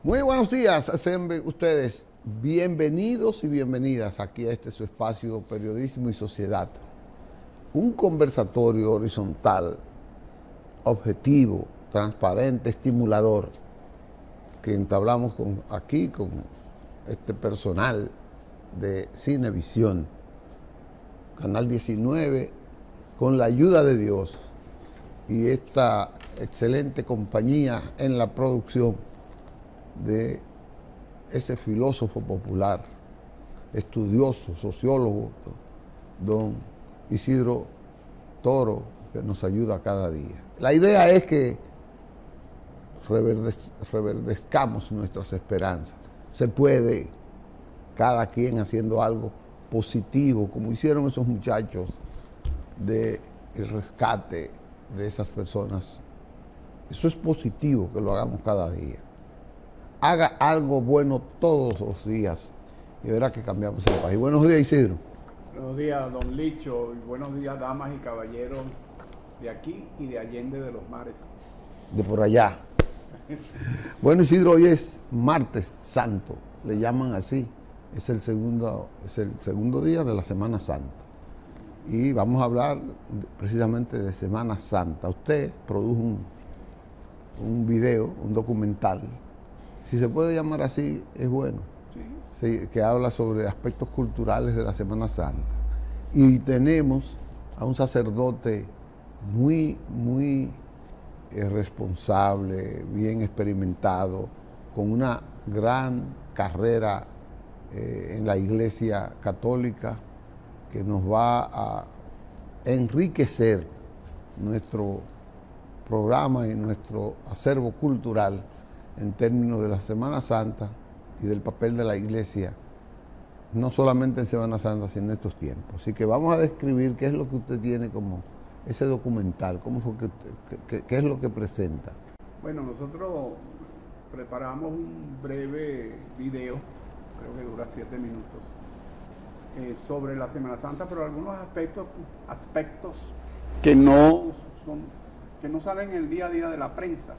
Muy buenos días, sean ustedes bienvenidos y bienvenidas aquí a este su espacio Periodismo y Sociedad. Un conversatorio horizontal, objetivo, transparente, estimulador, que entablamos aquí con este personal de Cinevisión, Canal 19, con la ayuda de Dios y esta excelente compañía en la producción de ese filósofo popular, estudioso, sociólogo, don Isidro Toro, que nos ayuda cada día. La idea es que reverdezcamos nuestras esperanzas. Se puede, cada quien haciendo algo positivo, como hicieron esos muchachos del rescate de esas personas. Eso es positivo, que lo hagamos cada día. Haga algo bueno todos los días y verá que cambiamos el país. Buenos días, Isidro. Buenos días, don Licho, y buenos días, damas y caballeros de aquí y de Allende de los Mares. De por allá. Bueno, Isidro, hoy es martes santo, le llaman así. Es el segundo día de la Semana Santa. Y vamos a hablar precisamente de Semana Santa. Usted produjo un video, un documental, si se puede llamar así, es bueno, sí, que habla sobre aspectos culturales de la Semana Santa. Y tenemos a un sacerdote muy responsable, bien experimentado, con una gran carrera en la Iglesia Católica, que nos va a enriquecer nuestro programa y nuestro acervo cultural en términos de la Semana Santa y del papel de la Iglesia, no solamente en Semana Santa, sino en estos tiempos. Así que vamos a describir qué es lo que usted tiene como ese documental, cómo fue qué es lo que presenta. Bueno, nosotros preparamos un breve video, creo que dura 7 minutos, sobre la Semana Santa, pero algunos aspectos que no salen en el día a día de la prensa.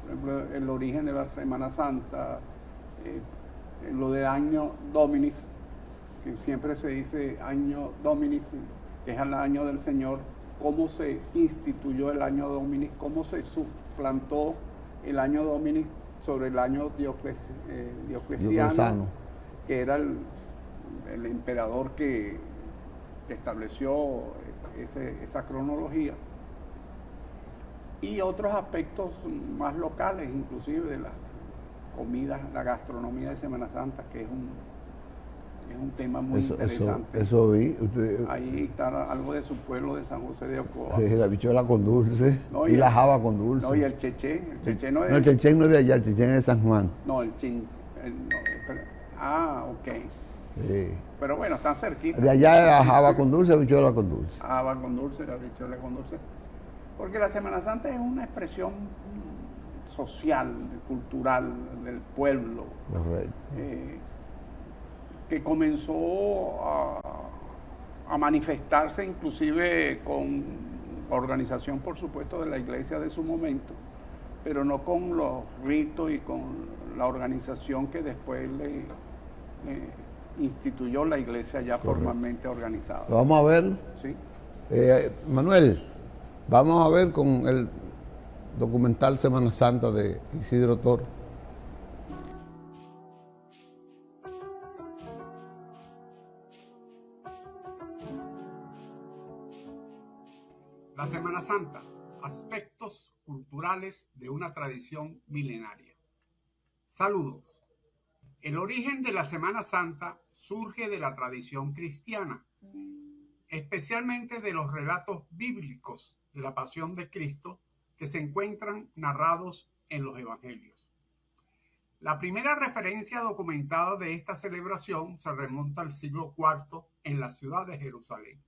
Por ejemplo, el origen de la Semana Santa, lo del año Dominis, que siempre se dice año Dominis, que es el año del Señor, cómo se instituyó el año Dominis, cómo se suplantó el año Dominis sobre el año Diocleciano, que era el emperador que estableció esa cronología. Y otros aspectos más locales, inclusive de las comidas, la gastronomía de Semana Santa, que es un tema muy interesante. Eso vi. Ahí está algo de su pueblo de San José de Ocoa. La bichuela con dulce, no, y la java con dulce. No, y el cheché. El cheché no es... No, el cheché no es de allá, el cheché es de San Juan. No, ok. Sí. Pero bueno, están cerquita. De allá la java con dulce, la bichuela con dulce. Java con dulce, la bichuela con dulce. Porque la Semana Santa es una expresión social, cultural del pueblo, que comenzó a manifestarse inclusive con organización, por supuesto, de la iglesia de su momento, pero no con los ritos y con la organización que después le instituyó la iglesia ya formalmente organizada. Lo vamos a ver. Sí. Manuel, vamos a ver con el documental Semana Santa de Isidro Toro. La Semana Santa, aspectos culturales de una tradición milenaria. Saludos. El origen de la Semana Santa surge de la tradición cristiana, especialmente de los relatos bíblicos de la pasión de Cristo que se encuentran narrados en los evangelios. La primera referencia documentada de esta celebración se remonta al siglo IV en la ciudad de Jerusalén.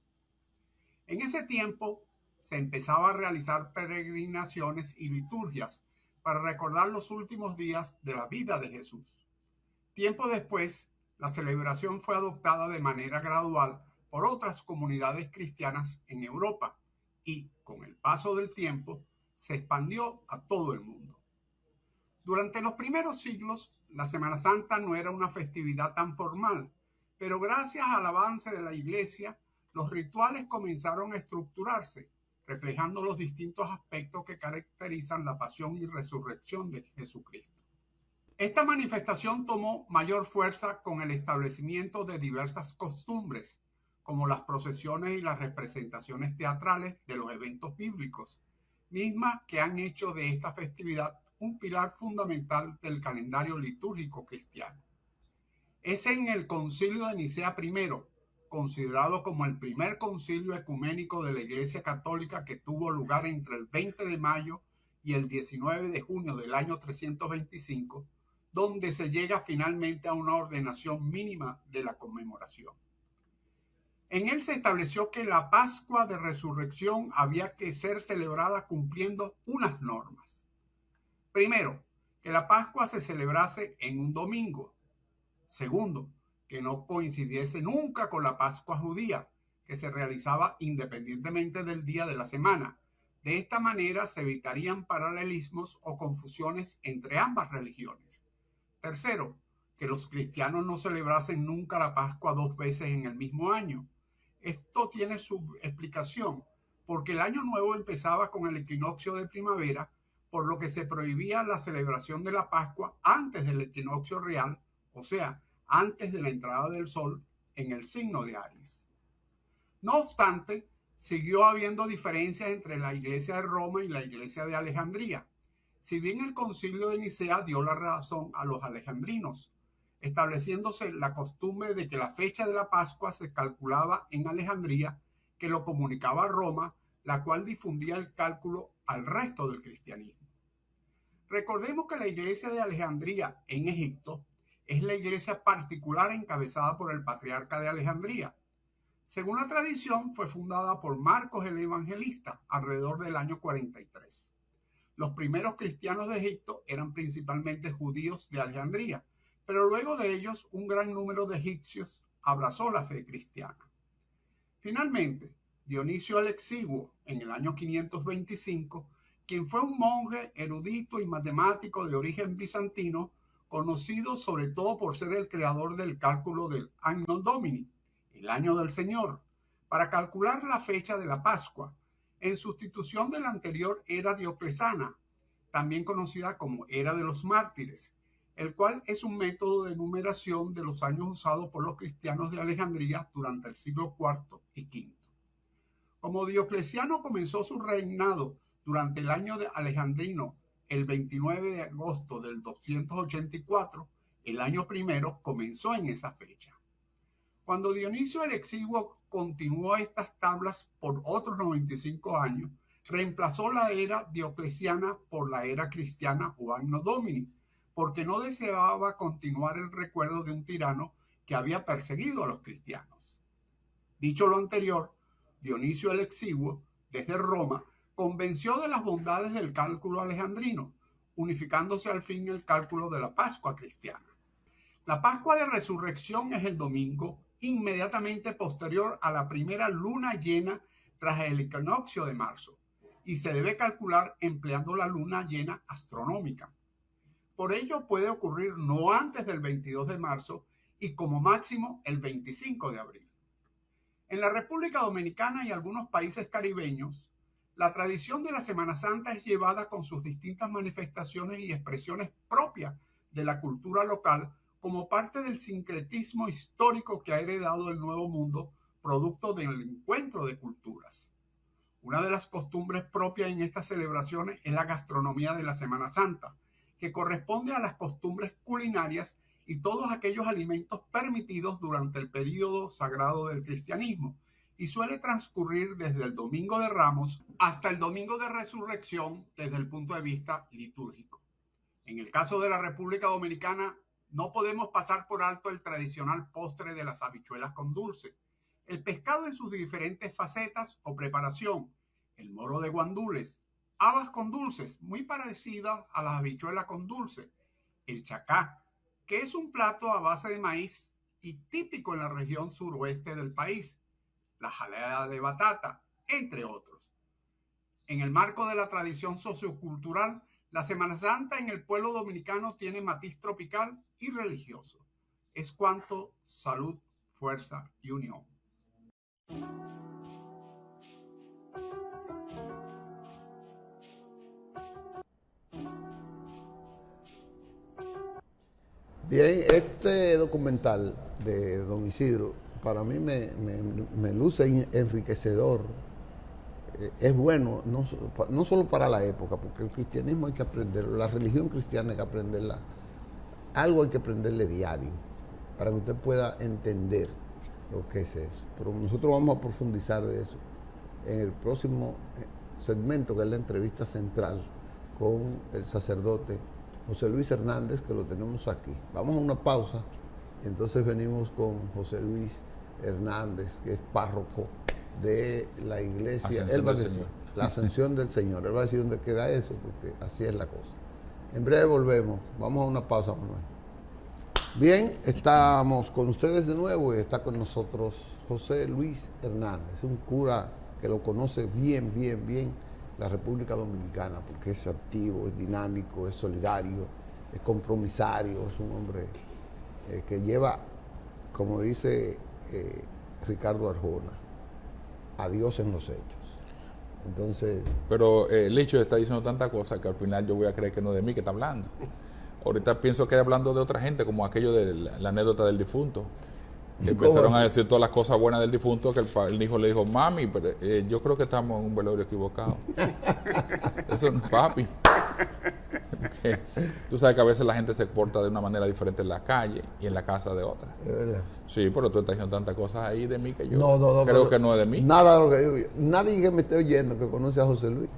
En ese tiempo se empezaba a realizar peregrinaciones y liturgias para recordar los últimos días de la vida de Jesús. Tiempo después, la celebración fue adoptada de manera gradual por otras comunidades cristianas en Europa y, con el paso del tiempo, se expandió a todo el mundo. Durante los primeros siglos, la Semana Santa no era una festividad tan formal, pero gracias al avance de la Iglesia, los rituales comenzaron a estructurarse, reflejando los distintos aspectos que caracterizan la pasión y resurrección de Jesucristo. Esta manifestación tomó mayor fuerza con el establecimiento de diversas costumbres, como las procesiones y las representaciones teatrales de los eventos bíblicos, mismas que han hecho de esta festividad un pilar fundamental del calendario litúrgico cristiano. Es en el Concilio de Nicea I, considerado como el primer concilio ecuménico de la Iglesia Católica, que tuvo lugar entre el 20 de mayo y el 19 de junio del año 325, donde se llega finalmente a una ordenación mínima de la conmemoración. En él se estableció que la Pascua de Resurrección había que ser celebrada cumpliendo unas normas. Primero, que la Pascua se celebrase en un domingo. Segundo, que no coincidiese nunca con la Pascua judía, que se realizaba independientemente del día de la semana. De esta manera se evitarían paralelismos o confusiones entre ambas religiones. Tercero, que los cristianos no celebrasen nunca la Pascua 2 veces en el mismo año. Esto tiene su explicación, porque el año nuevo empezaba con el equinoccio de primavera, por lo que se prohibía la celebración de la Pascua antes del equinoccio real, o sea, antes de la entrada del sol en el signo de Aries. No obstante, siguió habiendo diferencias entre la Iglesia de Roma y la Iglesia de Alejandría. Si bien el Concilio de Nicea dio la razón a los alejandrinos, estableciéndose la costumbre de que la fecha de la Pascua se calculaba en Alejandría, que lo comunicaba a Roma, la cual difundía el cálculo al resto del cristianismo. Recordemos que la Iglesia de Alejandría en Egipto es la iglesia particular encabezada por el patriarca de Alejandría. Según la tradición, fue fundada por Marcos el Evangelista alrededor del año 43. Los primeros cristianos de Egipto eran principalmente judíos de Alejandría, pero luego de ellos un gran número de egipcios abrazó la fe cristiana. Finalmente, Dionisio el Exiguo, en el año 525, quien fue un monje erudito y matemático de origen bizantino, conocido sobre todo por ser el creador del cálculo del Anno Domini, el año del Señor, para calcular la fecha de la Pascua, en sustitución de la anterior era dioclesana, también conocida como era de los mártires, el cual es un método de numeración de los años usado por los cristianos de Alejandría durante el siglo IV y V. Como Diocleciano comenzó su reinado durante el año de alejandrino, el 29 de agosto del 284, el año primero comenzó en esa fecha. Cuando Dionisio el Exiguo continuó estas tablas por otros 95 años, reemplazó la era diocleciana por la era cristiana o Anno Domini, porque no deseaba continuar el recuerdo de un tirano que había perseguido a los cristianos. Dicho lo anterior, Dionisio el Exiguo, desde Roma, convenció de las bondades del cálculo alejandrino, unificándose al fin el cálculo de la Pascua cristiana. La Pascua de Resurrección es el domingo inmediatamente posterior a la primera luna llena tras el equinoccio de marzo, y se debe calcular empleando la luna llena astronómica. Por ello puede ocurrir no antes del 22 de marzo y como máximo el 25 de abril. En la República Dominicana y algunos países caribeños, la tradición de la Semana Santa es llevada con sus distintas manifestaciones y expresiones propias de la cultura local como parte del sincretismo histórico que ha heredado el Nuevo Mundo, producto del encuentro de culturas. Una de las costumbres propias en estas celebraciones es la gastronomía de la Semana Santa, que corresponde a las costumbres culinarias y todos aquellos alimentos permitidos durante el período sagrado del cristianismo, y suele transcurrir desde el Domingo de Ramos hasta el Domingo de Resurrección desde el punto de vista litúrgico. En el caso de la República Dominicana, no podemos pasar por alto el tradicional postre de las habichuelas con dulce, el pescado en sus diferentes facetas o preparación, el moro de guandules, habas con dulces, muy parecidas a las habichuelas con dulce, el chacá, que es un plato a base de maíz y típico en la región suroeste del país, la jalea de batata, entre otros. En el marco de la tradición sociocultural, La Semana Santa en el pueblo dominicano tiene matiz tropical y religioso. Es cuanto salud, fuerza y unión. Bien, este documental de don Isidro para mí me luce enriquecedor. Es bueno, no solo para la época, porque el cristianismo hay que aprenderlo, la religión cristiana hay que aprenderla, algo hay que aprenderle diario, para que usted pueda entender lo que es eso. Pero nosotros vamos a profundizar de eso en el próximo segmento, que es la entrevista central con el sacerdote José Luis Hernández, que lo tenemos aquí. Vamos a una pausa, y entonces venimos con José Luis Hernández, que es párroco de la iglesia, él va a decir, la Ascensión del Señor. Él va a decir dónde queda eso, porque así es la cosa. En breve volvemos, vamos a una pausa, Manuel. Bien, estamos con ustedes de nuevo y está con nosotros José Luis Hernández, un cura que lo conoce bien la República Dominicana, porque es activo, es dinámico, es solidario, es compromisario, es un hombre que lleva, como dice Ricardo Arjona, a Dios en los hechos. Entonces... Pero Licho está diciendo tantas cosas que al final yo voy a creer que no es de mí que está hablando. Ahorita pienso que está hablando de otra gente, como aquello de la anécdota del difunto. Empezaron a decir todas las cosas buenas del difunto, que el hijo le dijo, mami, pero, yo creo que estamos en un velorio equivocado. Eso no es papi. Okay. Tú sabes que a veces la gente se porta de una manera diferente en la calle y en la casa de otra. Es verdad. Sí, pero tú estás diciendo tantas cosas ahí de mí que yo no, creo que no es de mí. Nada de lo que digo. Nadie que me esté oyendo que conoce a José Luis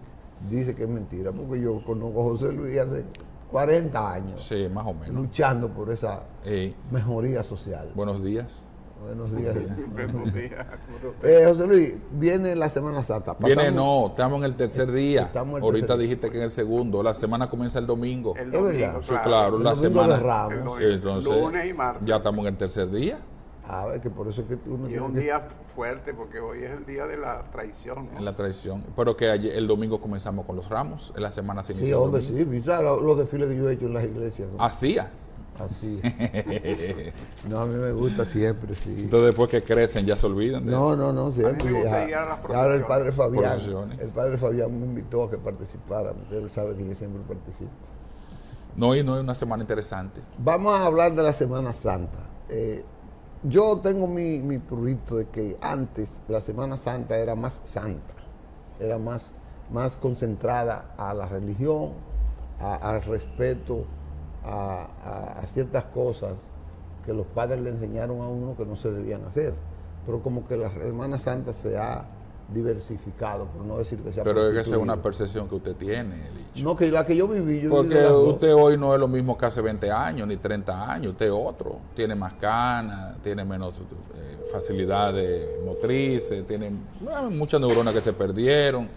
dice que es mentira, porque yo conozco a José Luis hace 40 años. Sí, más o menos. Luchando por esa mejoría social. Buenos días. Buenos días. Buenos días. José Luis, viene la Semana Santa. Viene no, estamos en el tercer día. Ahorita dijiste que en el segundo. La semana comienza el domingo. El domingo, es verdad. Sí, claro, la semana. De Ramos. Entonces, lunes y martes. Ya estamos en el tercer día. A ver, que por eso es que uno Y es un día fuerte, porque hoy es el día de la traición, ¿no? En la traición. Pero que ayer, el domingo comenzamos con los ramos. En la semana se inicia. Sí, hombre, sí. ¿Sabes los desfiles que yo he hecho en las iglesias? ¿No? Hacía. Así. No, a mí me gusta siempre, sí. Entonces después que crecen ya se olvidan. No, siempre. A mí me gusta ir a las Ahora el padre Fabián, Procesiones. me invitó a que participara. Él sabe que yo siempre participo. No, y no es una semana interesante. Vamos a hablar de la Semana Santa. Yo tengo mi prurito de que antes la Semana Santa era más santa, era más concentrada a la religión, al respeto a ciertas cosas que los padres le enseñaron a uno que no se debían hacer. Pero como que la Semana Santa se ha diversificado, por no decir que sea. Pero es que esa es una percepción que usted tiene, Licho. No, que la que yo viví. Porque usted hoy no es lo mismo que hace 20 años, ni 30 años. Usted es otro. Tiene más canas, tiene menos facilidades motrices, tiene muchas neuronas que se perdieron.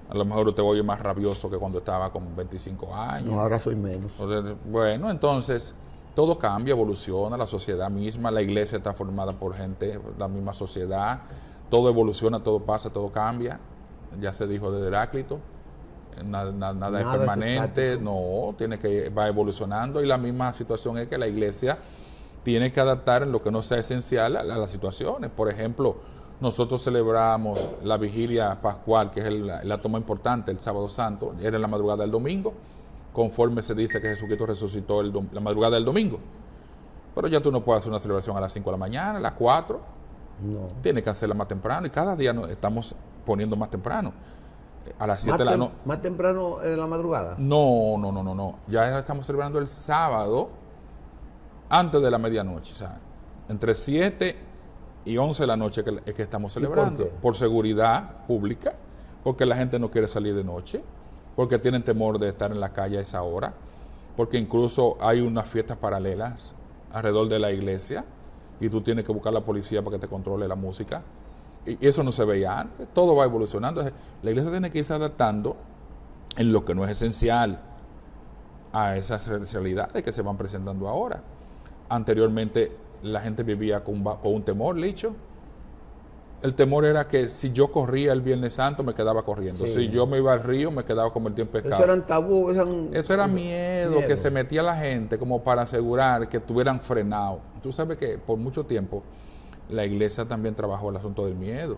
A lo mejor usted hoy es más rabioso que cuando estaba con 25 años. No, ahora soy menos. Bueno, entonces todo cambia, evoluciona, la sociedad misma, la iglesia está formada por gente, la misma sociedad, todo evoluciona, todo pasa, todo cambia. Ya se dijo de Heráclito, nada es permanente, no, va evolucionando, y la misma situación es que la iglesia tiene que adaptar en lo que no sea esencial a las situaciones. Por ejemplo, nosotros celebramos la vigilia pascual, que es el acto más importante, el sábado santo, era en la madrugada del domingo, conforme se dice que Jesucristo resucitó la madrugada del domingo. Pero ya tú no puedes hacer una celebración a las 5 de la mañana, a las 4. No. Tienes que hacerla más temprano, y cada día nos estamos poniendo más temprano. A las 7 de la noche. ¿Más temprano en la madrugada? No. Ya estamos celebrando el sábado antes de la medianoche. O sea, entre 7 y 11 de la noche es que estamos celebrando. ¿Por seguridad pública, porque la gente no quiere salir de noche, porque tienen temor de estar en la calle a esa hora, porque incluso hay unas fiestas paralelas alrededor de la iglesia y tú tienes que buscar a la policía para que te controle la música. Y eso no se veía antes. Todo va evolucionando. La iglesia tiene que irse adaptando en lo que no es esencial a esas realidades que se van presentando ahora. Anteriormente la gente vivía con un temor, Licho. El temor era que si yo corría el Viernes Santo, me quedaba corriendo. Sí. Si yo me iba al río, me quedaba convertido en pescado. Eso eran tabú. Eso era miedo que se metía la gente como para asegurar que estuvieran frenados. Tú sabes que por mucho tiempo la iglesia también trabajó el asunto del miedo.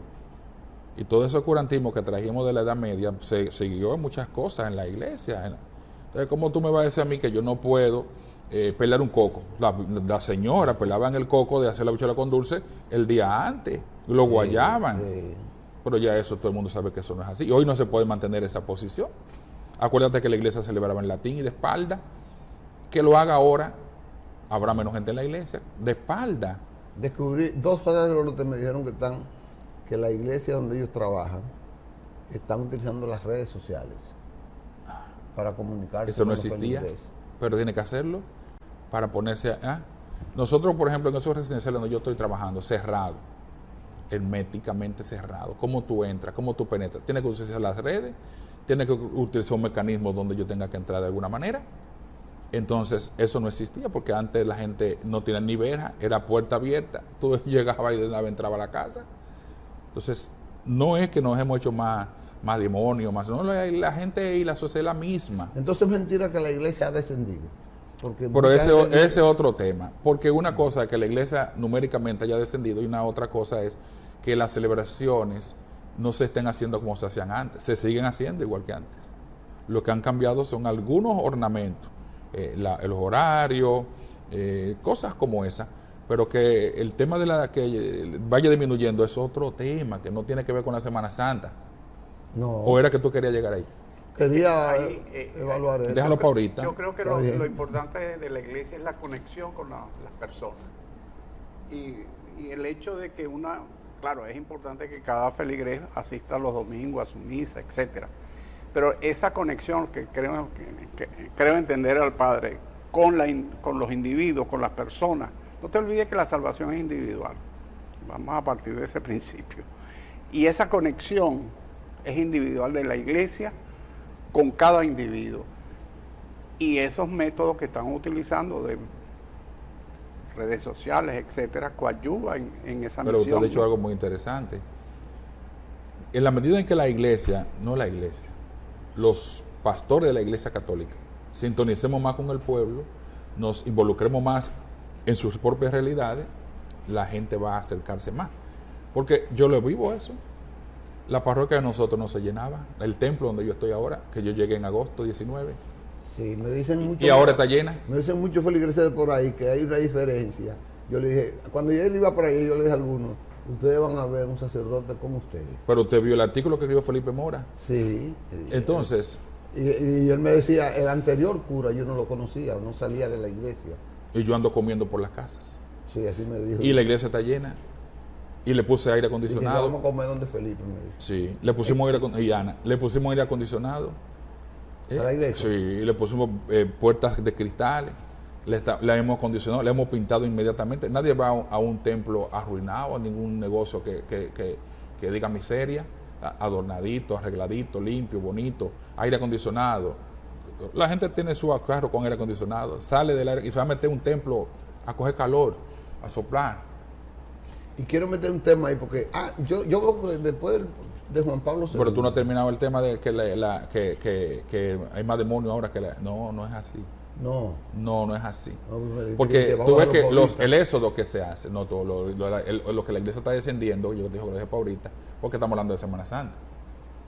Y todo ese oscurantismo que trajimos de la Edad Media se siguió en muchas cosas en la iglesia. Entonces, ¿cómo tú me vas a decir a mí que yo no puedo pelar un coco? La señora pelaban el coco de hacer la habichuela con dulce el día antes. Y lo guayaban. Sí. Pero ya eso, todo el mundo sabe que eso no es así. Y hoy no se puede mantener esa posición. Acuérdate que la iglesia celebraba en latín y de espalda. Que lo haga ahora, habrá menos gente en la iglesia. De espalda. Descubrí, 2 sacerdotes me dijeron que la iglesia donde ellos trabajan están utilizando las redes sociales para comunicarse. Eso no existía, pero tiene que hacerlo para ponerse Nosotros, por ejemplo, en esos residenciales donde yo estoy trabajando, cerrado, herméticamente cerrado. ¿Cómo tú entras? ¿Cómo tú penetras? Tienes que utilizar las redes, tienes que utilizar un mecanismo donde yo tenga que entrar de alguna manera. Entonces, eso no existía porque antes la gente no tenía ni verja, era puerta abierta, tú llegabas y de una vez entraba a la casa. Entonces, no es que nos hemos hecho más demonios, no, la gente y la sociedad es la misma. Entonces es mentira que la iglesia ha descendido. Pero ese es otro tema, porque una cosa es que la iglesia numéricamente haya descendido y una otra cosa es que las celebraciones no se estén haciendo como se hacían antes, se siguen haciendo igual que antes. Lo que han cambiado son algunos ornamentos, los horarios, cosas como esa, pero que el tema de que vaya disminuyendo es otro tema que no tiene que ver con la Semana Santa. No. ¿O era que tú querías llegar ahí? Quería evaluar eso. Déjalo para ahorita. Yo creo que lo importante de la iglesia es la conexión con las personas. Y el hecho de que claro, es importante que cada feligrés asista los domingos a su misa, etcétera. Pero esa conexión que creo entender al Padre con los individuos, con las personas. No te olvides que la salvación es individual. Vamos a partir de ese principio. Y esa conexión es individual de la iglesia con cada individuo. Y esos métodos que están utilizando de redes sociales, etcétera, coadyuvan en esa misión. Pero usted ha dicho algo muy interesante. En la medida en que los pastores de la iglesia católica sintonicemos más con el pueblo, nos involucremos más en sus propias realidades, la gente va a acercarse más. Porque yo lo vivo eso. La parroquia de nosotros no se llenaba. El templo donde yo estoy ahora, que yo llegué en agosto 19. Sí, me dicen mucho. Y ahora está llena. Me dicen muchos feligreses por ahí que hay una diferencia. Yo le dije, cuando él iba por ahí, yo le dije a algunos, ustedes van a ver un sacerdote como ustedes. Pero usted vio el artículo que escribió Felipe Mora. Sí. Entonces. Y él me decía, el anterior cura yo no lo conocía, no salía de la iglesia. Y yo ando comiendo por las casas. Sí, así me dijo. Y la iglesia está llena. Y le puse aire acondicionado. Dije, vamos a comer donde Felipe me dijo. Sí, le pusimos aire acondicionado. ¿A la iglesia? Sí, le pusimos puertas de cristales. Le hemos acondicionado, le hemos pintado inmediatamente. Nadie va a un templo arruinado, a ningún negocio que diga miseria. Adornadito, arregladito, limpio, bonito, aire acondicionado. La gente tiene su carro con aire acondicionado, sale del aire y se va a meter a un templo a coger calor, a soplar. Y quiero meter un tema ahí porque yo veo que después de Juan Pablo II. Pero tú no has terminado el tema de que hay más demonios ahora que no es así. No es así. Porque tú ves que el éxodo que se hace, no todo lo que la iglesia está descendiendo, yo digo que lo dejé para ahorita, porque estamos hablando de Semana Santa.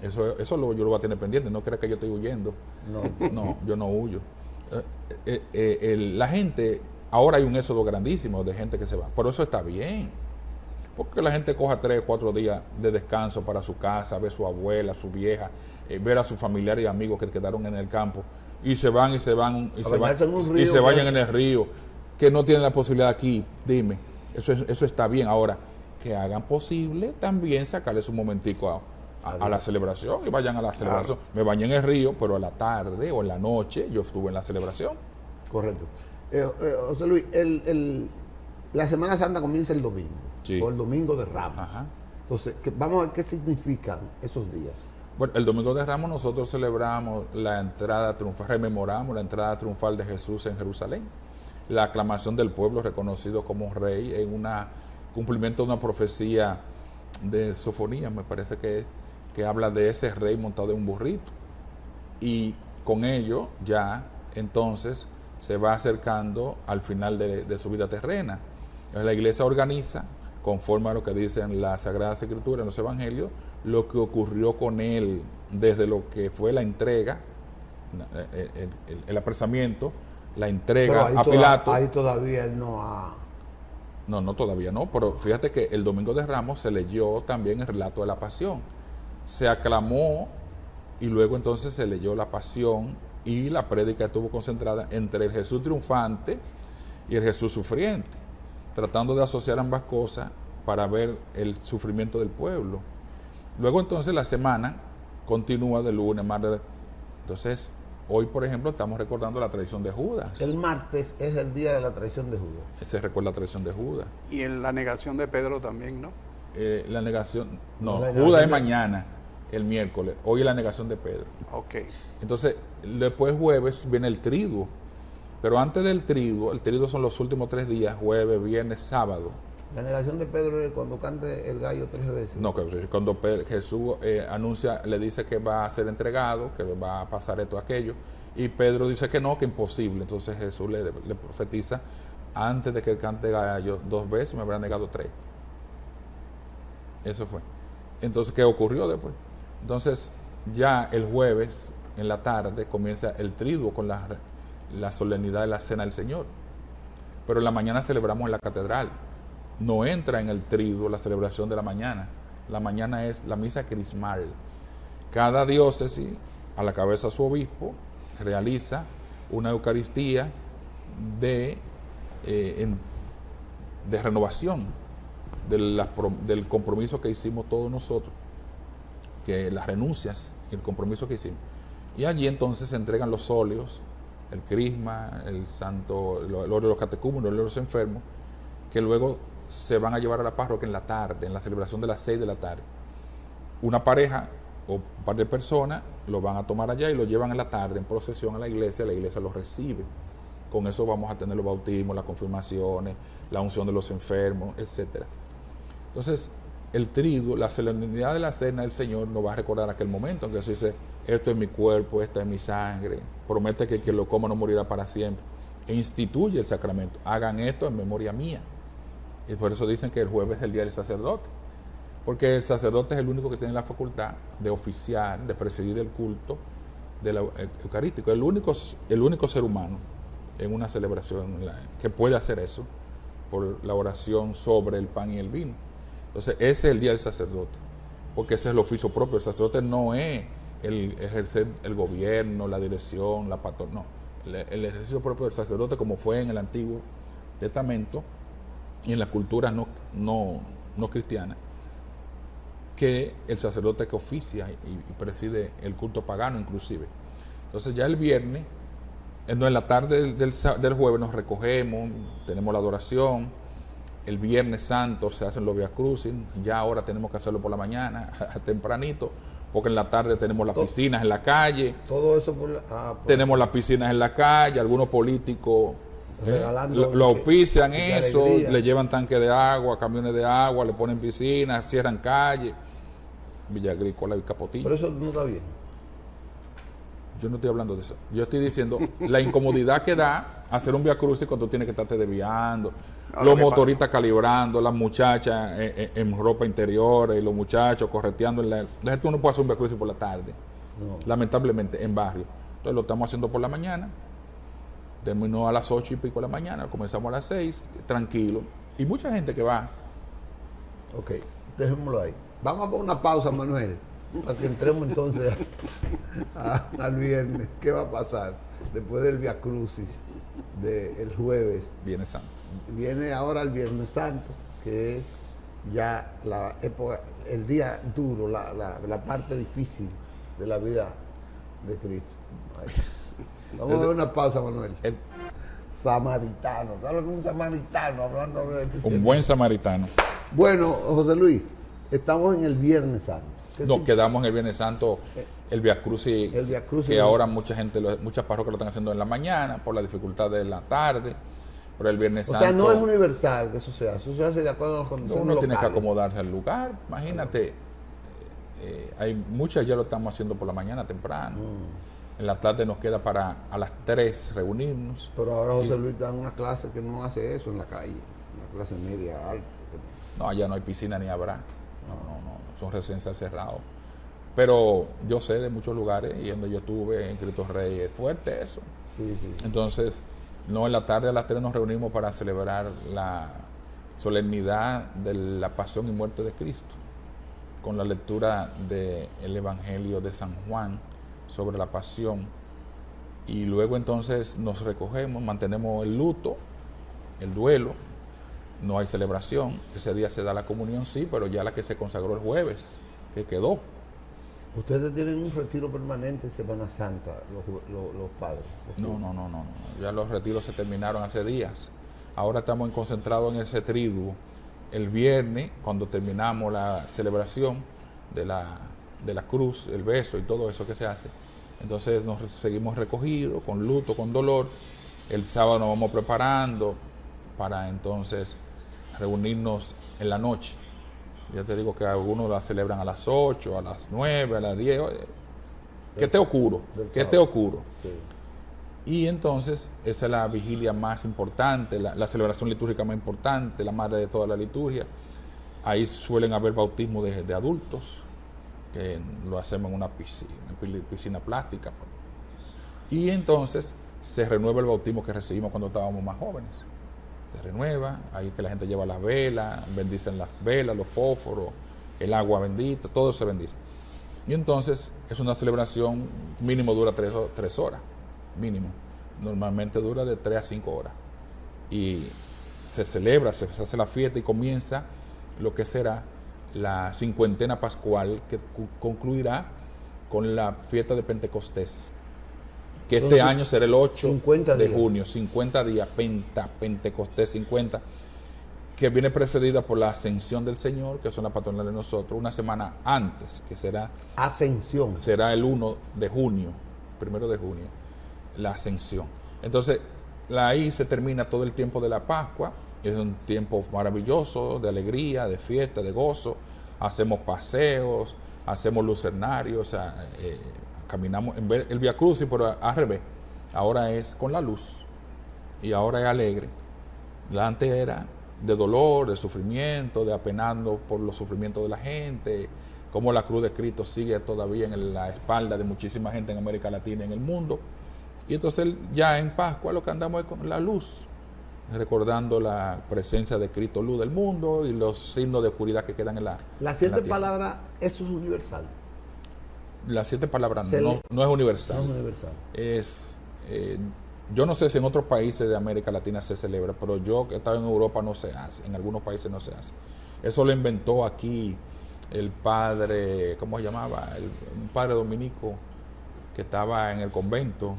Eso yo lo voy a tener pendiente, no creas que yo estoy huyendo. No, yo no huyo. La gente, ahora hay un éxodo grandísimo de gente que se va, pero eso está bien. Porque la gente coja 3 o 4 días de descanso para su casa, ver a su abuela, a su vieja, ver a sus familiares y amigos que quedaron en el campo. Y se vayan en el río, que no tienen la posibilidad aquí. Dime, eso está bien. Ahora, que hagan posible también sacarles un momentico a la celebración y vayan a la celebración. Me bañé en el río, pero a la tarde o en la noche yo estuve en la celebración. Correcto. José Luis, la Semana Santa comienza el domingo, sí, o el domingo de Ramos. Ajá. Entonces, vamos a ver qué significan esos días. Bueno, el Domingo de Ramos nosotros celebramos la entrada triunfal, rememoramos la entrada triunfal de Jesús en Jerusalén, la aclamación del pueblo reconocido como rey en cumplimiento de una profecía de Sofonías, me parece que habla de ese rey montado en un burrito. Y con ello ya entonces se va acercando al final de su vida terrena. Entonces, la iglesia organiza, conforme a lo que dicen las Sagradas Escrituras en los Evangelios, lo que ocurrió con él desde lo que fue la entrega, el apresamiento, la entrega a Pilato. Ahí todavía él no ha... No, todavía no, pero fíjate que el Domingo de Ramos se leyó también el relato de la pasión. Se aclamó y luego entonces se leyó la pasión y la prédica estuvo concentrada entre el Jesús triunfante y el Jesús sufriente, tratando de asociar ambas cosas para ver el sufrimiento del pueblo. Luego entonces la semana continúa de lunes, martes. Entonces, hoy por ejemplo estamos recordando la traición de Judas. El martes es el día de la traición de Judas. Se recuerda la traición de Judas. Y en la negación de Pedro también, ¿no? La negación, no, La Judas negación es mañana, el miércoles. Hoy es la negación de Pedro. Ok. Entonces, después jueves viene el triduo. Pero antes del triduo, el triduo son los últimos 3 días, jueves, viernes, sábado. La negación de Pedro es cuando cante el gallo 3 veces. No, que cuando Jesús anuncia, le dice que va a ser entregado, que va a pasar esto, aquello, y Pedro dice que no, que imposible. Entonces Jesús le profetiza, antes de que él cante gallo 2 veces, me habrá negado 3. Eso fue. Entonces, ¿qué ocurrió después? Entonces, ya el jueves, en la tarde, comienza el triduo con la solemnidad de la Cena del Señor. Pero en la mañana celebramos en la catedral. No entra en el triduo la celebración de la mañana. La mañana es la misa crismal. Cada diócesis, a la cabeza de su obispo, realiza una Eucaristía de renovación del compromiso que hicimos todos nosotros, que las renuncias y el compromiso que hicimos. Y allí entonces se entregan los óleos, el crisma, el óleo de los catecúmenos, el óleo de los enfermos, que luego se van a llevar a la parroquia en la tarde, en la celebración de las 6 de la tarde. Una pareja o un par de personas lo van a tomar allá y lo llevan en la tarde en procesión a la iglesia los recibe. Con eso vamos a tener los bautismos, las confirmaciones, la unción de los enfermos, etcétera. Entonces, el triduo, la solemnidad de la cena del Señor nos va a recordar aquel momento en que Jesús dice, esto es mi cuerpo, esta es mi sangre, promete que el que lo coma no morirá para siempre, e instituye el sacramento, hagan esto en memoria mía. Y por eso dicen que el jueves es el día del sacerdote, porque el sacerdote es el único que tiene la facultad de oficiar, de presidir el culto eucarístico, el único ser humano en una celebración que puede hacer eso por la oración sobre el pan y el vino. Entonces ese es el día del sacerdote, porque ese es el oficio propio. El sacerdote no es el ejercer el gobierno, la dirección, la patronal, no. El ejercicio propio del sacerdote, como fue en el Antiguo Testamento y en las culturas no cristianas, que el sacerdote que oficia y preside el culto pagano inclusive. Entonces ya el viernes, en la tarde del jueves nos recogemos, tenemos la adoración. El Viernes Santo se hacen los Via Crucis, ya ahora tenemos que hacerlo por la mañana, tempranito, porque en la tarde tenemos las piscinas en la calle. Todo eso tenemos las piscinas en la calle, algunos políticos lo auspician eso, le llevan tanques de agua, camiones de agua, le ponen piscinas, cierran calles, Villa Agrícola y Capotillo. Pero eso no está bien. Yo no estoy hablando de eso. Yo estoy diciendo la incomodidad que da hacer un Via Crucis cuando tú tienes que estarte desviando, los motoristas calibrando, las muchachas en ropa interior y los muchachos correteando. Entonces tú no puedes hacer un Via Crucis por la tarde, lamentablemente, en barrio. Entonces lo estamos haciendo por la mañana, terminó a las 8 y pico de la mañana, comenzamos a las 6, tranquilo. Y mucha gente que va. Ok, dejémoslo ahí. Vamos a poner una pausa, Manuel, para que entremos entonces al viernes. ¿Qué va a pasar después del Via Crucis del jueves? Viernes Santo. Viene ahora el Viernes Santo, que es ya la época, el día duro, la parte difícil de la vida de Cristo. Vamos a ver una pausa, Manuel. Samaritano, ¿sabes lo que es un samaritano? Hablando de un buen samaritano. Bueno, José Luis, estamos en el Viernes Santo. Nos quedamos en el Viernes Santo, el Via Crucis, que ahora muchas parroquias lo están haciendo en la mañana por la dificultad de la tarde, Pero el Viernes O Santo... sea, no es universal que eso se hace de acuerdo a las condiciones Uno locales. tiene que acomodarse al lugar. Imagínate, hay muchas ya lo estamos haciendo por la mañana temprano. En la tarde nos queda para a las 3 reunirnos. Pero ahora José Luis da una clase que no hace eso en la calle, una clase media, alta. No, allá no hay piscina ni habrá. No, son residencias cerradas. Pero yo sé de muchos lugares, y donde yo estuve en Cristo Rey, es fuerte eso. Sí. Entonces, no, en la tarde a las 3 nos reunimos para celebrar la solemnidad de la pasión y muerte de Cristo, con la lectura del Evangelio de San Juan sobre la pasión. Y luego entonces nos recogemos, mantenemos el luto, el duelo, no hay celebración. Ese día se da la comunión, sí, pero ya la que se consagró el jueves, que quedó. Ustedes tienen un retiro permanente en Semana Santa, los padres. No. Ya los retiros se terminaron hace días. Ahora estamos concentrados en ese triduo. El viernes, cuando terminamos la celebración de la cruz, el beso y todo eso que se hace, entonces nos seguimos recogidos, con luto, con dolor. El sábado nos vamos preparando para entonces reunirnos en la noche. Ya te digo que algunos la celebran a las 8, a las 9, a las 10. ¿Qué te ocurre? Sí. Y entonces esa es la vigilia más importante, la celebración litúrgica más importante, la madre de toda la liturgia. Ahí suelen haber bautismos de adultos, que lo hacemos en una piscina plástica. Y entonces se renueva el bautismo que recibimos cuando estábamos más jóvenes. Se renueva, ahí que la gente lleva las velas, bendicen las velas, los fósforos, el agua bendita, todo se bendice. Y entonces es una celebración, mínimo dura 3 horas, mínimo. Normalmente dura de 3 a 5 horas. Y se celebra, se hace la fiesta y comienza lo que será la cincuentena pascual, que concluirá con la fiesta de Pentecostés, que este año será el 8 de junio, 50 días, Pentecostés 50, que viene precedida por la Ascensión del Señor, que son las patronales de nosotros, una semana antes, que será Ascensión. Será el 1 de junio, 1 de junio, la Ascensión. Entonces, ahí se termina todo el tiempo de la Pascua, es un tiempo maravilloso, de alegría, de fiesta, de gozo, hacemos paseos, hacemos lucernarios, o sea, caminamos, en vez el Via Crucis, pero al revés, ahora es con la luz y ahora es alegre. Antes era de dolor, de sufrimiento, de apenando por los sufrimientos de la gente, como la cruz de Cristo sigue todavía en la espalda de muchísima gente en América Latina y en el mundo. Y entonces ya en Pascua lo que andamos es con la luz, recordando la presencia de Cristo, luz del mundo, y los signos de oscuridad que quedan en la Las 7 palabras, eso es universal. Las 7 palabras no es universal. No es universal. Yo no sé si en otros países de América Latina se celebra, pero yo que he estado en Europa no se hace, en algunos países no se hace. Eso lo inventó aquí el padre, ¿cómo se llamaba? Un padre dominico que estaba en el convento,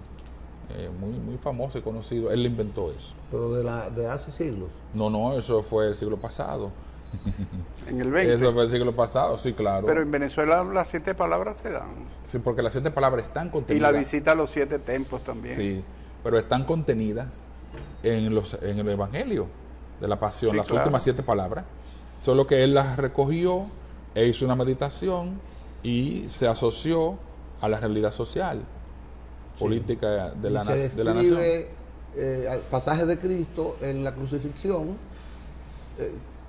muy famoso y conocido. Él inventó eso. Pero de hace siglos. No, eso fue el siglo pasado. En el 20. Eso fue el siglo pasado, sí, claro. Pero en Venezuela las 7 palabras se dan. Sí, porque las 7 palabras están contenidas. Y la visita a los 7 templos también. Sí, pero están contenidas en el Evangelio de la Pasión, sí, las claro. últimas 7 palabras. Solo que él las recogió e hizo una meditación y se asoció a la realidad social, política de la nación. Al pasaje de Cristo en la crucifixión,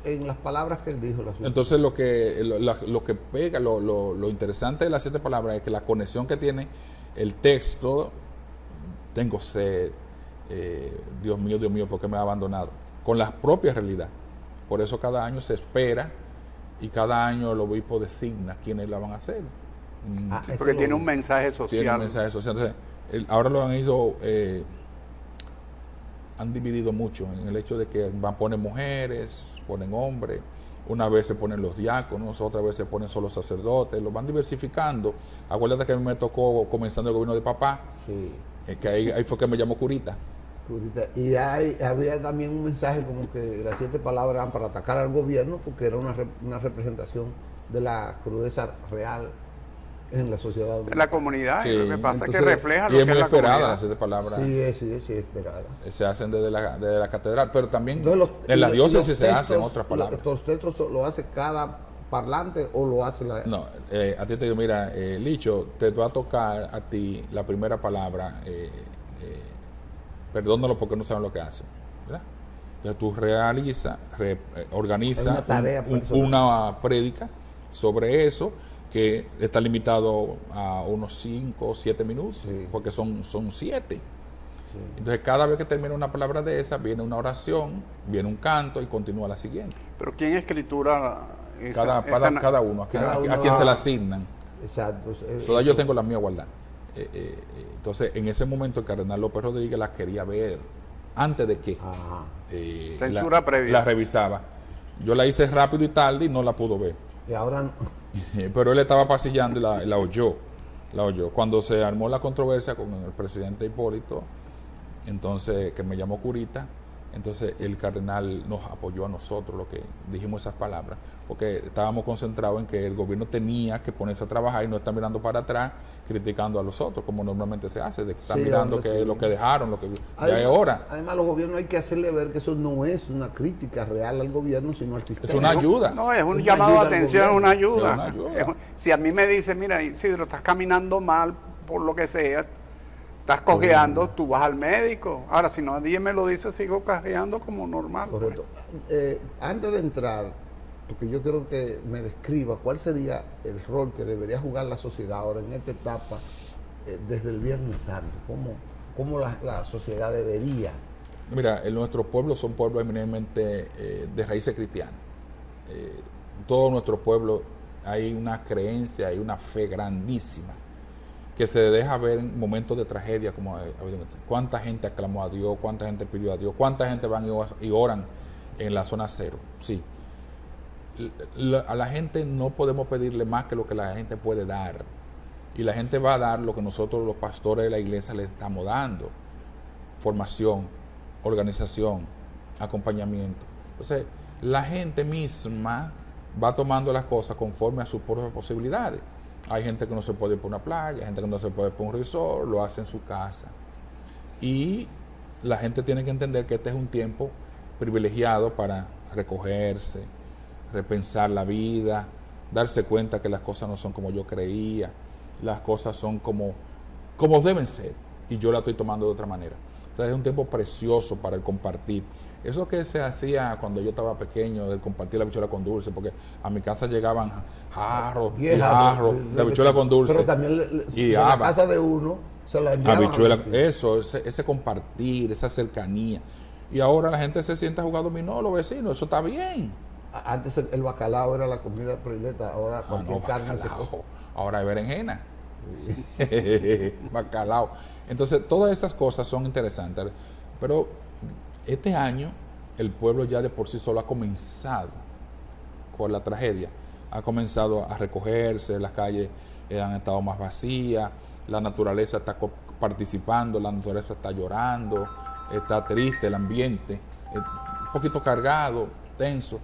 en las palabras que él dijo. Entonces lo que pega, lo interesante de las 7 palabras es que la conexión que tiene el texto, tengo sed, Dios mío, ¿por qué me ha abandonado?, con la propia realidad. Por eso cada año se espera y cada año el obispo designa quiénes la van a hacer. Sí, porque tiene un mensaje social. Tiene un mensaje social. Entonces, ahora lo han ido, han dividido mucho en el hecho de que ponen mujeres, ponen hombres, una vez se ponen los diáconos, otra vez se ponen solo sacerdotes, lo van diversificando. Acuérdate que a mí me tocó comenzando el gobierno de papá, sí, que ahí fue que me llamó curita. Y había también un mensaje como que las 7 palabras eran para atacar al gobierno, porque era una representación de la crudeza real en la sociedad de dominicana. la comunidad. Sí. Y lo que pasa es que Entonces, refleja Y lo es que muy es la esperada comunidad. las 7 palabras. Sí, es esperada. Se hacen desde la catedral, pero también Entonces, en la diócesis los se hacen textos, otras palabras. ¿Los textos lo hace cada parlante o lo hace la...? No, a ti te digo, mira, Licho, te va a tocar a ti la primera palabra, perdónalo porque no saben lo que hacen, ¿verdad? Entonces tú organizas Es una tarea personal. una prédica sobre eso que está limitado a unos 5 o 7 minutos, Sí. porque son 7. Sí. Entonces cada vez que termina una palabra de esa, viene una oración, viene un canto y continúa la siguiente. Pero ¿quién escritura esa, Cada uno, a Cada uno quien se la va- asignan. Exacto. Todavía yo tengo la mía guardada. Entonces, en ese momento el cardenal López Rodríguez la quería ver antes de que Ajá. Censura previa. la revisaba. Yo la hice rápido y tarde y no la pudo ver. Y ahora... Pero él estaba pasillando y la oyó. La oyó. Cuando se armó la controversia con el presidente Hipólito, entonces, que me llamó Curita, entonces el cardenal nos apoyó a nosotros, lo que dijimos esas palabras, porque estábamos concentrados en que el gobierno tenía que ponerse a trabajar y no estar mirando para atrás, criticando a los otros, como normalmente se hace, de que están Sí, mirando hombre, que sí. lo que dejaron, lo que ya es hora. Además, los gobiernos hay que hacerle ver que eso no es una crítica real al gobierno, sino al sistema. Es una ayuda. No, es un una llamado ayuda de al atención, es gobierno. una ayuda. Es una ayuda. Si a mí me dicen, mira, Isidro, estás caminando mal por lo que sea, estás cojeando, tú vas al médico. Ahora, si nadie me lo dice, sigo cojeando como normal. Correcto. Antes de entrar, porque yo creo que me describa cuál sería el rol que debería jugar la sociedad ahora en esta etapa, desde el Viernes Santo, cómo la sociedad debería. Mira, nuestros pueblos son pueblos eminentemente de raíces cristianas. Todo nuestro pueblo hay una creencia, hay una fe grandísima que se deja ver en momentos de tragedia, como cuánta gente aclamó a Dios, cuánta gente pidió a Dios, cuánta gente van y oran en la zona cero. Sí. A la gente no podemos pedirle más que lo que la gente puede dar. Y la gente va a dar lo que nosotros los pastores de la iglesia le estamos dando. Formación, organización, acompañamiento. Entonces, la gente misma va tomando las cosas conforme a sus propias posibilidades. Hay gente que no se puede ir por una playa, hay gente que no se puede ir por un resort, lo hace en su casa. Y la gente tiene que entender que este es un tiempo privilegiado para recogerse, repensar la vida, darse cuenta que las cosas no son como yo creía, las cosas son como deben ser, y yo la estoy tomando de otra manera. O sea, es un tiempo precioso para el compartir. Eso que se hacía cuando yo estaba pequeño, de compartir la habichuela con dulce, porque a mi casa llegaban jarros y jarros de habichuela con dulce. Pero también y de la habas. casa de uno se la enviaban. Habichuela, a los vecinos. eso, ese compartir, esa cercanía. Y ahora la gente se sienta a jugar dominó, los vecinos, eso está bien. Antes el bacalao era la comida predilecta, ahora cualquier carne se bacalao. coge. Ahora hay berenjena. Bacalao. Entonces, todas esas cosas son interesantes. Pero este año, el pueblo ya de por sí solo ha comenzado con la tragedia. Ha comenzado a recogerse, las calles han estado más vacías, la naturaleza está participando, la naturaleza está llorando, está triste el ambiente, un poquito cargado, tenso.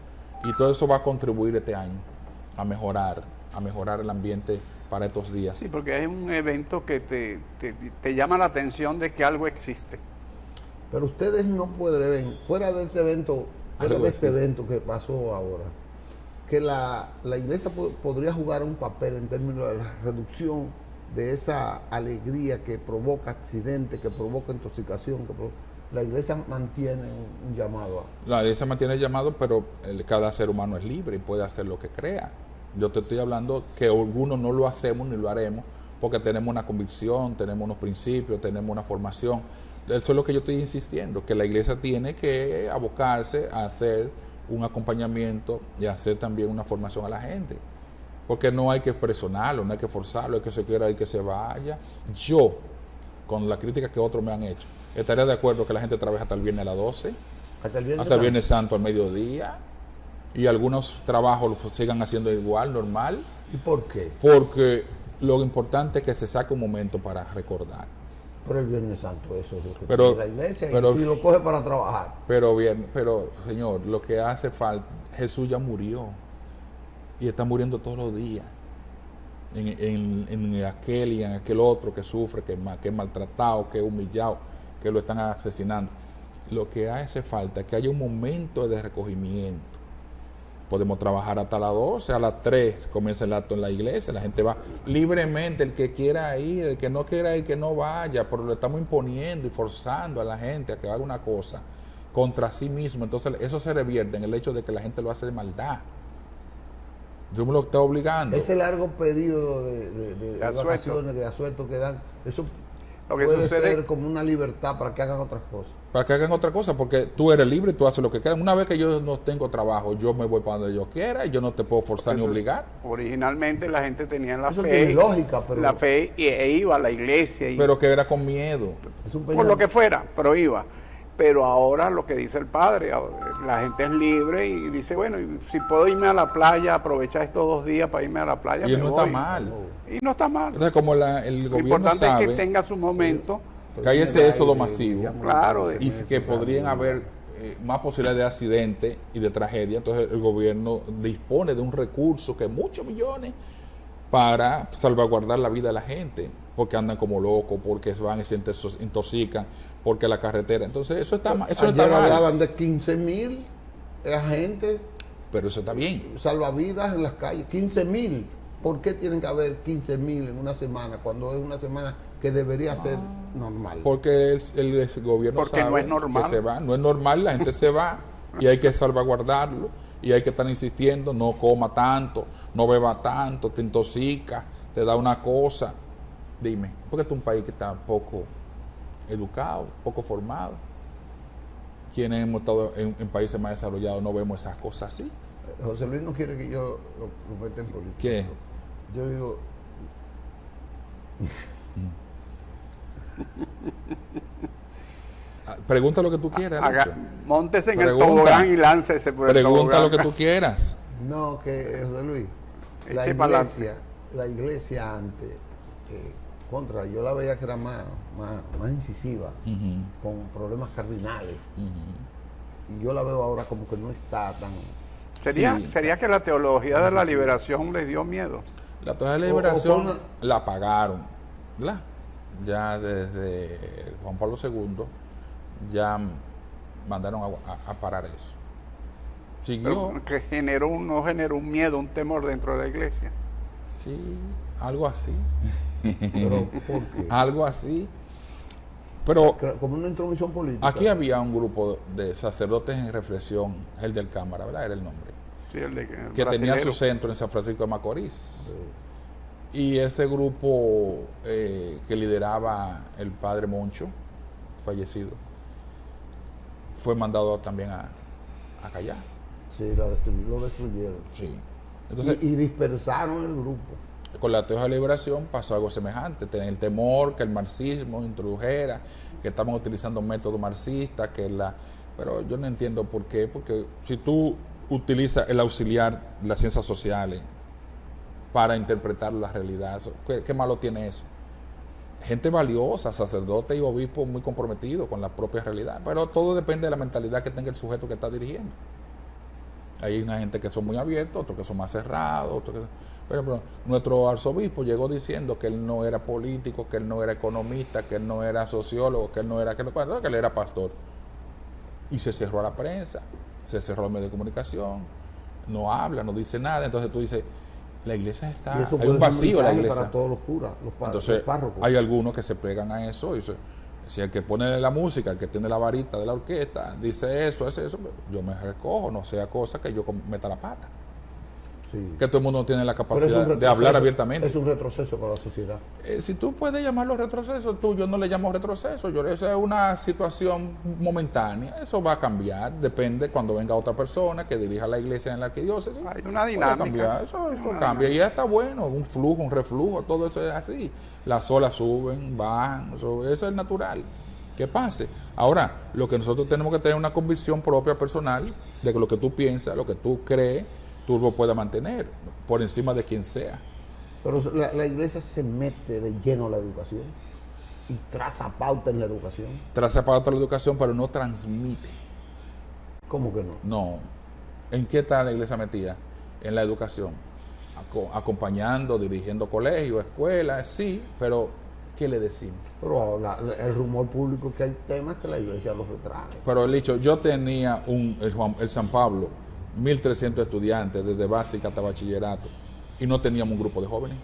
Y todo eso va a contribuir este año a mejorar el ambiente para estos días. Sí, porque es un evento que te llama la atención de que algo existe. Pero ustedes no pueden, fuera de este evento, Algo existe. que pasó ahora, que la iglesia podría jugar un papel en términos de la reducción de esa alegría que provoca accidentes, que provoca intoxicación, la iglesia mantiene un llamado. La iglesia mantiene el llamado, pero cada ser humano es libre y puede hacer lo que crea. Yo te estoy hablando que algunos no lo hacemos ni lo haremos porque tenemos una convicción, tenemos unos principios, tenemos una formación. Eso es lo que yo estoy insistiendo, que la iglesia tiene que abocarse a hacer un acompañamiento y hacer también una formación a la gente. Porque no hay que presionarlo, no hay que forzarlo, hay que se quiera y que se vaya. Yo, con la crítica que otros me han hecho, estaría de acuerdo que la gente trabaje hasta el viernes a las 12, Hasta el hasta el Viernes Santo al mediodía, y algunos trabajos los sigan haciendo igual, normal, ¿Y por qué? porque lo importante es que se saque un momento para recordar. Por el Viernes Santo, eso es lo que Pero- tiene la iglesia, pero- y si lo coge para trabajar. Pero bien, pero Señor, lo que hace falta, Jesús ya murió y está muriendo todos los días. en aquel y en aquel otro que sufre, que es maltratado, que es humillado, que lo están asesinando. Lo que hace falta es que haya un momento de recogimiento. Podemos trabajar hasta las 12, a las 3 comienza el acto en la iglesia, la gente va libremente, el que quiera ir, el que no quiera ir, que no vaya, pero lo estamos imponiendo y forzando a la gente a que haga una cosa contra sí mismo. Entonces eso se revierte en el hecho de que la gente lo hace de maldad. Yo me lo estoy obligando. Ese largo periodo de vacaciones, de asueto que dan, eso Lo que puede sucede ser como una libertad para que hagan otras cosas. Para que hagan otra cosa, porque tú eres libre y tú haces lo que quieras. Una vez que yo no tengo trabajo, yo me voy para donde yo quiera y yo no te puedo forzar ni obligar. Originalmente la gente tenía la Eso fe, tiene lógica, pero la fe e iba a la iglesia. Pero que era con miedo. es un Por lo que fuera, pero iba. Pero ahora lo que dice el padre, la gente es libre y dice, bueno, si puedo irme a la playa, aprovechar estos 2 días para irme a la playa, Y me no voy. está mal. Y no está mal. Entonces, como el Lo gobierno importante es sabe que tenga su momento. que hay ese éxodo masivo, Claro, y que podrían haber más posibilidades de accidentes y de tragedia, entonces el gobierno dispone de un recurso que es muchos millones para salvaguardar la vida de la gente, porque andan como locos, porque se van y se intoxican, porque la carretera, entonces eso está eso no está Ayer mal, hablaban de 15,000 agentes pero eso está bien. salvavidas en las calles, 15,000. ¿Por qué tienen que haber 15,000 en una semana cuando es una semana que debería ser normal? Porque el gobierno Porque sabe no es normal. que se va, no es normal, la gente se va y hay que salvaguardarlo y hay que estar insistiendo, no coma tanto, no beba tanto, te intoxica, te da una cosa. Dime, porque este es un país que está poco educado, poco formado. Quienes hemos estado en países más desarrollados no vemos esas cosas así. José Luis no quiere que yo lo meta en política. ¿Qué? Yo digo, Pregunta lo que tú quieras. Lucho. Móntese en el Pregunta. tobogán y láncese por el Pregunta tobogán. lo que tú quieras. no, que José Luis, Eche pa'lante. la iglesia antes, contra, yo la veía que era más incisiva, Ujú, con problemas cardinales. ujú. Y yo la veo ahora como que no está tan... Sí. ¿Sería que la teología de la liberación les dio miedo? La Toda de O Liberación fue una- la apagaron, ¿verdad? Ya desde Juan Pablo II ya mandaron a parar eso. Siguió, Pero que no generó un miedo, un temor dentro de la iglesia. sí, algo así. Pero, ¿por qué? Algo así. Pero Como una intromisión política. aquí había un grupo de sacerdotes en reflexión, el del Cámara, ¿verdad? Era el nombre. Sí, el de Que tenía brasilero. su centro en San Francisco de Macorís. Y ese grupo que lideraba el padre Moncho, fallecido, fue mandado también a callar. Sí, lo destruyeron. Sí. Entonces, Y dispersaron el grupo. con la Teología de la Liberación pasó algo semejante. Tener el temor que el marxismo introdujera, que estaban utilizando métodos marxistas, pero yo no entiendo por qué, porque si tú utilizas el auxiliar, las ciencias sociales, para interpretar la realidad, ¿qué malo tiene eso? Gente valiosa, sacerdotes y obispos muy comprometidos con la propia realidad, pero todo depende de la mentalidad que tenga el sujeto que está dirigiendo. Hay una gente que son muy abiertos, otros que son más cerrados, pero nuestro arzobispo llegó diciendo que él no era político, que él no era economista, que él no era sociólogo, que él no era, que él era pastor. Y se cerró a la prensa, se cerró el medio de comunicación, no habla, no dice nada. Entonces tú dices, la iglesia está, Y eso hay un puede ser vacío en la mensaje iglesia. para todos los curas, los Entonces párrocos. hay algunos que se pegan a eso. Si el que pone la música, el que tiene la varita de la orquesta, dice eso, yo me recojo, no sea cosa que yo meta la pata. Sí. Que todo el mundo no tiene la Pero es un capacidad de retroceso, hablar abiertamente. Es un retroceso para la sociedad. Si tú puedes llamarlo retroceso, yo no le llamo retroceso. Esa es una situación momentánea. Eso va a cambiar. Depende cuando venga otra persona que dirija la iglesia en la arquidiócesis. Hay una Puede dinámica. cambiar. Eso Una cambia. Y ya está bueno. Un flujo, un reflujo, todo eso es así. Las olas suben, bajan. Eso es natural. Que pase. Ahora, lo que nosotros tenemos que tener una convicción propia personal de que lo que tú piensas, lo que tú crees, tú lo puedas mantener por encima de quien sea. Pero la iglesia se mete de lleno a la educación y traza pauta en la educación. Traza para la educación, pero no transmite. ¿Cómo que no? No. ¿En qué está la iglesia metida? En la educación. acompañando, dirigiendo colegios, escuelas, sí, pero ¿qué le decimos? Pero el rumor público es que hay temas que la iglesia los retrae. Pero el dicho, yo tenía el San Pablo, 1.300 estudiantes, desde básica hasta bachillerato, y no teníamos un grupo de jóvenes.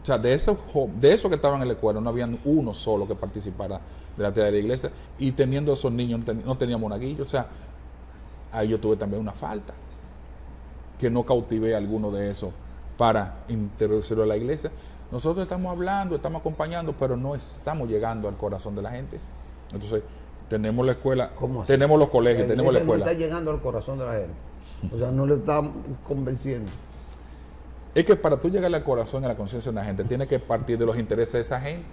O sea, de esos que estaban en la escuela, no había uno solo que participara de la actividad de la iglesia, y teniendo esos niños no teníamos una guilla. O sea, ahí yo tuve también una falta, que no cautivé a alguno de esos para introducirlo a la iglesia. Nosotros estamos hablando, estamos acompañando, pero no estamos llegando al corazón de la gente. Entonces, tenemos la escuela, tenemos los colegios, tenemos la escuela. No está llegando al corazón de la gente. O sea, no le está convenciendo. Es que para tú llegar al corazón y a la conciencia de la gente, tiene que partir de los intereses de esa gente.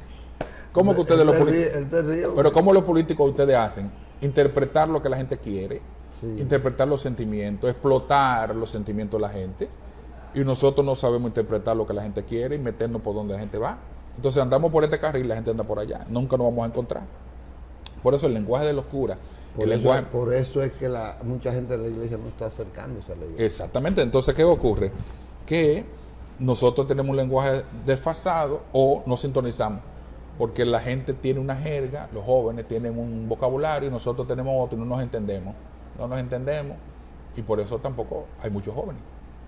¿Cómo que ustedes los políticos? Pero ¿cómo los políticos ustedes hacen? Interpretar lo que la gente quiere, interpretar los sentimientos, explotar los sentimientos de la gente. Y nosotros no sabemos interpretar lo que la gente quiere y meternos por donde la gente va. Entonces andamos por este carril y la gente anda por allá. Nunca nos vamos a encontrar. Por eso el lenguaje de los curas. Por eso es que mucha gente de la iglesia no está acercándose a la iglesia. Exactamente. Entonces, ¿qué ocurre? Que nosotros tenemos un lenguaje desfasado o no sintonizamos. Porque la gente tiene una jerga, los jóvenes tienen un vocabulario y nosotros tenemos otro y no nos entendemos. No nos entendemos y por eso tampoco hay muchos jóvenes.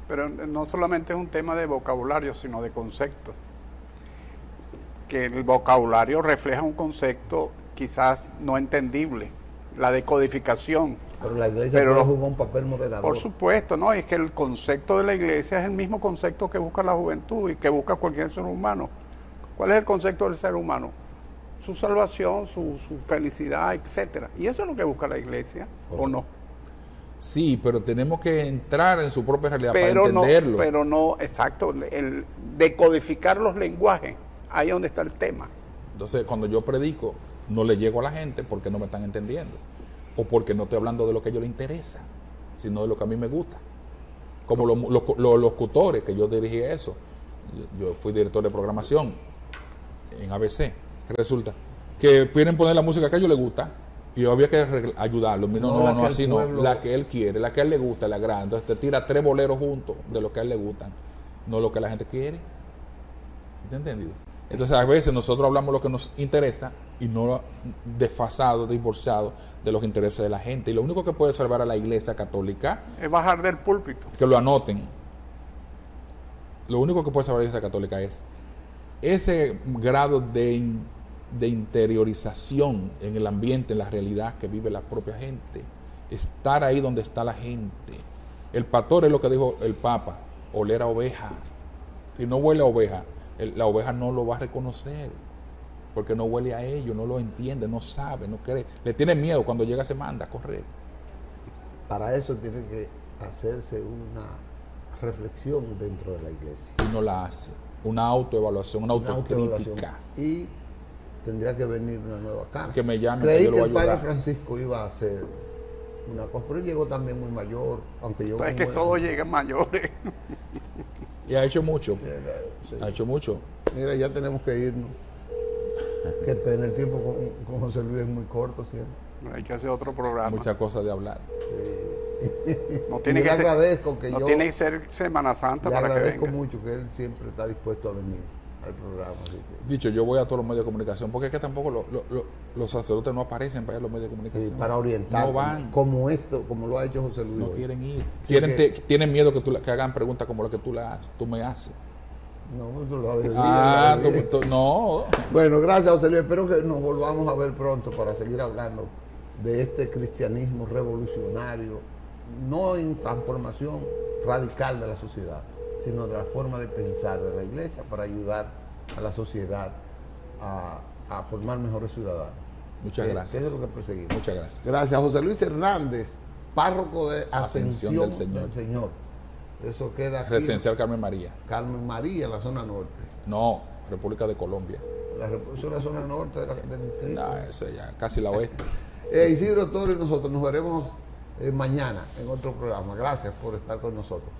Pero no solamente es un tema de vocabulario, sino de concepto. Que el vocabulario refleja un concepto quizás no entendible, la decodificación. Pero la iglesia puede jugar un papel moderador. Por supuesto, no, es que el concepto de la iglesia es el mismo concepto que busca la juventud y que busca cualquier ser humano. ¿Cuál es el concepto del ser humano? Su salvación, su felicidad, etcétera. Y eso es lo que busca la iglesia, ¿o no? Sí, pero tenemos que entrar en su propia realidad para entenderlo. Pero no, exacto, el decodificar los lenguajes, ahí es donde está el tema. Entonces, cuando yo predico, no le llego a la gente porque no me están entendiendo, o porque no estoy hablando de lo que a ellos les interesa, sino de lo que a mí me gusta. Como los locutores, que yo dirigí eso. Yo fui director de programación en ABC. Resulta que quieren poner la música que a ellos les gusta, y había que ayudarlo. No, así no. La que él quiere, la que a él le gusta, la gran. Entonces te tira 3 boleros juntos de lo que a él le gustan, no lo que la gente quiere. ¿Te entendido? Entonces a veces nosotros hablamos lo que nos interesa y no desfasado, divorciado de los intereses de la gente. Y lo único que puede salvar a la iglesia católica es bajar del púlpito. Que lo anoten. Lo único que puede salvar a la iglesia católica es ese grado de interiorización en el ambiente, en la realidad que vive la propia gente. Estar ahí donde está la gente. El pastor es lo que dijo el Papa, oler a oveja. Si no huele a oveja, la oveja no lo va a reconocer, porque no huele a ello, no lo entiende, no sabe, no cree. Le tiene miedo, cuando llega se manda a correr. Para eso tiene que hacerse una reflexión dentro de la iglesia. Y no la hace. Una autoevaluación, una autocrítica. Y tendría que venir una nueva carta. Que me llame. Creí que el padre Francisco iba a hacer una cosa, pero él llegó también muy mayor, aunque yo... Pues es que todos llegan mayores. Y ha hecho mucho. Sí. Ha hecho mucho. Mira, ya tenemos que irnos. Que el tiempo con José Luis es muy corto siempre. Hay que hacer otro programa. Muchas cosas de hablar. No tiene que ser, agradezco que no yo, tiene que ser Semana Santa para que venga. Le agradezco mucho que él siempre está dispuesto a venir al programa. Así que. Dicho, yo voy a todos los medios de comunicación, porque es que tampoco los sacerdotes no aparecen para ir a los medios de comunicación. Sí, para orientar. No van. Como lo ha hecho José Luis. No hoy. quieren ir. Sí, tienen miedo que hagan preguntas como la que tú me haces. No, tú lo haces. No. Bueno, gracias, José Luis. Espero que nos volvamos a ver pronto para seguir hablando de este cristianismo revolucionario, no en transformación radical de la sociedad, sino de la forma de pensar de la iglesia para ayudar a la sociedad a formar mejores ciudadanos. Muchas gracias. Eso es lo que perseguimos. Muchas gracias. Gracias, José Luis Hernández, párroco de Ascensión del Señor. Eso queda aquí. Residencial Carmen María. Carmen María, en la zona norte. No, República de Colombia. Eso es la zona norte del distrito. No, eso ya, casi la oeste. Isidro Toro y nosotros nos veremos mañana en otro programa. Gracias por estar con nosotros.